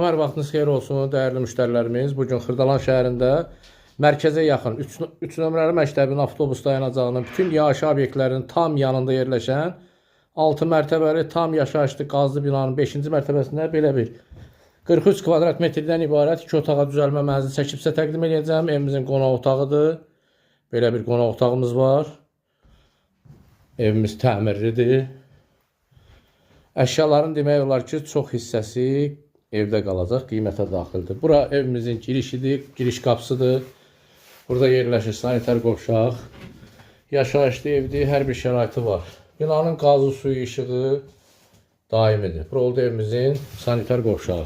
Hər vaxtınız xeyir olsun, dəyərli müştərilərimiz. Bugün Xırdalan şəhərində mərkəzə yaxın 3 nömrəli məktəbin avtobus dayanacağının bütün yaşayış obyektlərinin tam yanında yerləşən 6 mərtəbəli tam yaşayışlı qazlı binanın 5-ci mərtəbəsində belə bir 43 kvadrat metrdən ibarət 2 otağa düzəlmə mənzil çəkib sizə təqdim edəcəm. Evimizin qonaq otağıdır. Belə bir qonaq otağımız var. Evimiz təmirlidir. Əşyaların demək olar ki, çox hissəsi evdə qalacaq, qiymətə daxildir. Bura evimizin girişidir, giriş qapısıdır. Burada yerləşir sanitar qovşaq. Yaşayışlı evdir, hər bir şəraiti var. Binanın qazı, suyu, işığı daimidir. Bura oldu evimizin sanitar qovşağı.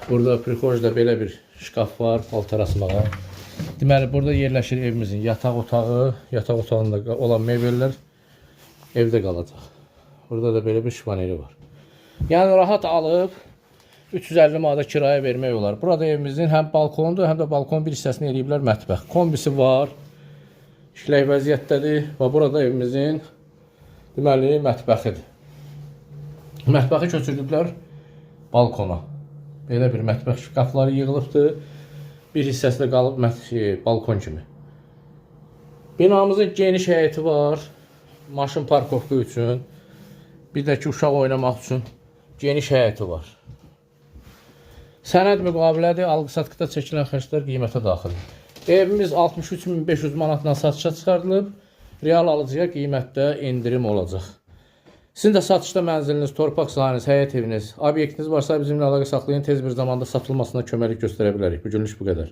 Burada prixojda belə bir şkaf var, paltar asmağa. Deməli, burada yerləşir evimizin yataq otağı. Yataq otağında olan mebellər evdə qalacaq. Burada da belə bir şifaneli var. Yəni rahat alıb 350 manata kirayə vermək olar. Burada evimizin həm balkondur, həm də balkonun bir hissəsini eləyiblər mətbəx. Kombisi var. İşlək vəziyyətdədir və burada evimizin deməli mətbəxidir. Mətbəxi köçürdüblər balkona. Belə bir mətbəx şkafları yığılıbdır. Bir hissəsi də qalıb balkon kimi. Binamızın geniş həyəti var. Maşın parkovka üçün. Bir də ki, uşaq oynamaq üçün geniş həyəti var. Sənəd müqavilədir. Alqı-satqıda çəkilən xərclər qiymətə daxildir. Evimiz 63.500 manatdan satışa çıxarılıb. Real alıcıya qiymətdə indirim olacaq. Sizin də satışda mənziliniz, torpaq sahəniz, həyət eviniz, obyektiniz varsa bizimlə əlaqə saxlayın. Tez bir zamanda satılmasına köməklik göstərə bilərik. Bugünlük bu qədər.